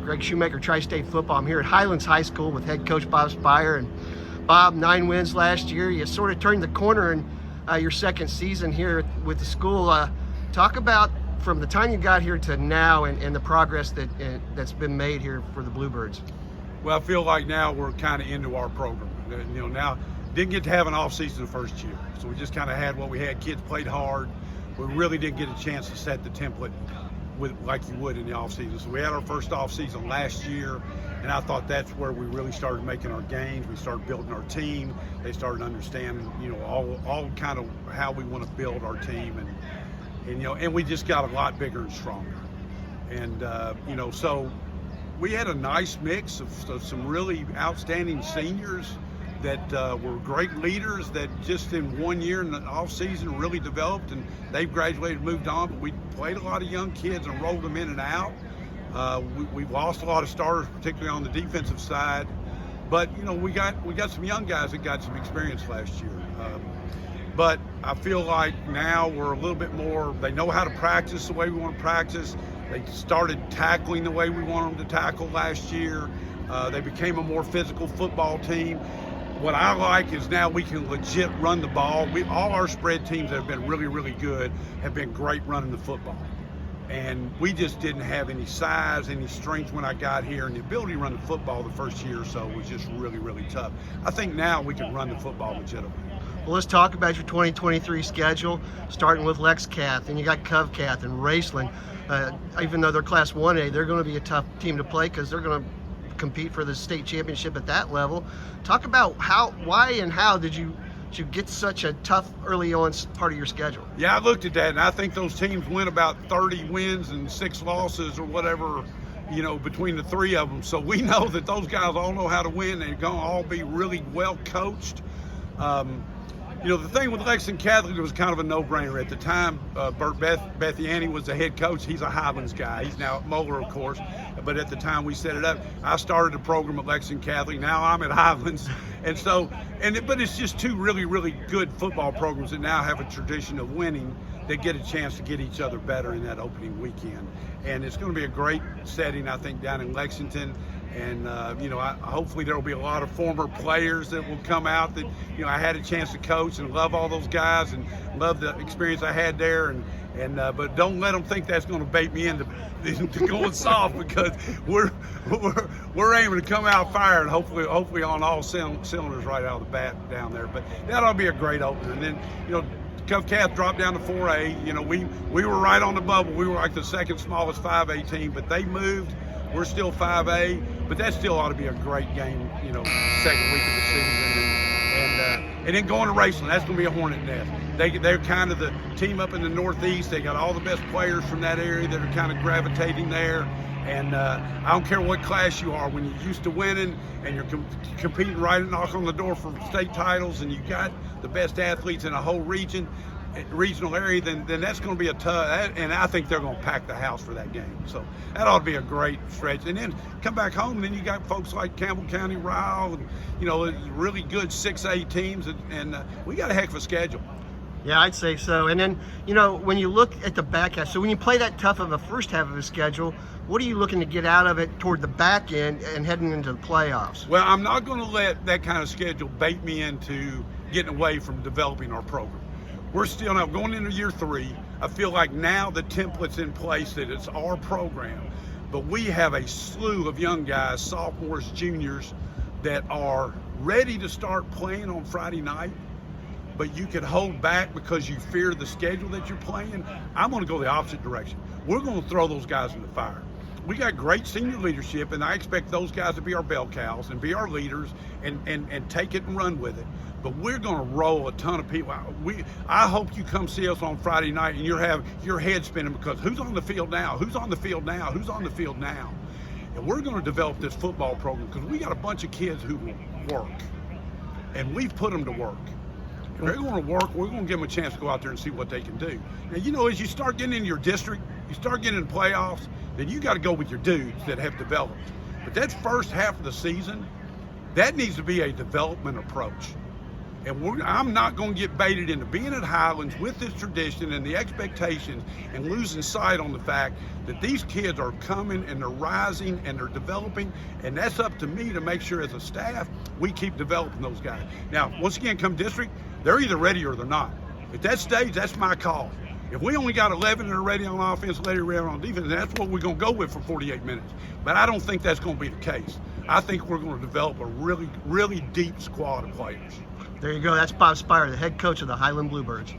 Greg Shoemaker, TriState Football. I'm here at Highlands High School with head coach Bob Sphire. And Bob, 9 wins last year. You sort of turned the corner in your second season here with the school. Talk about from the time you got here to now and the progress that's been made here for the Bluebirds. Well, I feel like now we're kind of into our program. Now didn't get to have an off season the first year, so we just kind of had what we had. Kids played hard. We really didn't get a chance to set the template like you would in the off season. So we had our first off season last year, and I thought that's where we really started making our gains. We started building our team. They started understanding, all kind of how we want to build our team, and we just got a lot bigger and stronger. And so we had a nice mix of some really outstanding seniors that were great leaders that just in 1 year in the off season really developed, and they've graduated, moved on. But we played a lot of young kids and rolled them in and out. We've lost a lot of starters, particularly on the defensive side. But we got some young guys that got some experience last year. But I feel like now we're a little bit more. They know how to practice the way we want to practice. They started tackling the way we want them to tackle last year. They became a more physical football team. What I like is now we can legit run the ball. All our spread teams that have been really, really good have been great running the football. And we just didn't have any size, any strength when I got here, and the ability to run the football the first year or so was just really, really tough. I think now we can run the football legitimately. Well, let's talk about your 2023 schedule, starting with Lexcath, and you got Covcath and Raceland. Even though they're Class 1A, they're going to be a tough team to play because they're going to compete for the state championship at that level. Talk about why and how did you get such a tough early on part of your schedule? Yeah, I looked at that, and I think those teams went about 30 wins and 6 losses or whatever, between the 3 of them. So we know that those guys all know how to win. They're going to all be really well coached. The thing with Lexington Catholic, it was kind of a no-brainer. At the time, Bert Bethiani was the head coach. He's a Highlands guy. He's now at Moeller, of course. But at the time we set it up, I started the program at Lexington Catholic. Now I'm at Highlands. But it's just 2 really, really good football programs that now have a tradition of winning, that get a chance to get each other better in that opening weekend. And it's going to be a great setting, I think, down in Lexington. And, hopefully there will be a lot of former players that will come out that, I had a chance to coach and love all those guys and love the experience I had there. But don't let them think that's going to bait me into going soft, because we're aiming to come out firing, hopefully on all cylinders right out of the bat down there. But that'll be a great opener. And then, Covcath dropped down to 4A. We were right on the bubble. We were like the second smallest 5A team, but they moved. We're still 5A, but that still ought to be a great game, second week of the season. And then going to Raceland, that's going to be a hornet nest. They're kind of the team up in the Northeast. They got all the best players from that area that are kind of gravitating there. And I don't care what class you are, when you're used to winning and you're competing right and knock on the door for state titles, and you got the best athletes in a whole regional area, then that's going to be a tough, and I think they're going to pack the house for that game. So that ought to be a great stretch. And then come back home, and then you got folks like Campbell County, Ryle, and really good 6A teams, and we got a heck of a schedule. Yeah, I'd say so. And then, when you look at the back half, so when you play that tough of a first half of a schedule, what are you looking to get out of it toward the back end and heading into the playoffs? Well, I'm not going to let that kind of schedule bait me into getting away from developing our program. We're still now going into year 3. I feel like now the template's in place that it's our program, but we have a slew of young guys, sophomores, juniors, that are ready to start playing on Friday night, but you can hold back because you fear the schedule that you're playing. I'm going to go the opposite direction. We're going to throw those guys in the fire. We got great senior leadership, and I expect those guys to be our bell cows and be our leaders and take it and run with it. But we're going to roll a ton of people. I hope you come see us on Friday night and you have your head spinning, because who's on the field now? Who's on the field now? Who's on the field now? And we're going to develop this football program because we got a bunch of kids who will work, and we've put them to work. If they're going to work, we're going to give them a chance to go out there and see what they can do. Now, as you start getting into your district, you start getting into playoffs, then you got to go with your dudes that have developed. But that first half of the season, that needs to be a development approach. And I'm not going to get baited into being at Highlands with this tradition and the expectations and losing sight on the fact that these kids are coming and they're rising and they're developing. And that's up to me to make sure as a staff we keep developing those guys. Now, once again, come district, they're either ready or they're not. At that stage, that's my call. If we only got 11 that are ready on offense, ready on defense, that's what we're going to go with for 48 minutes. But I don't think that's going to be the case. I think we're going to develop a really, really deep squad of players. There you go. That's Bob Sphire, the head coach of the Highland Bluebirds.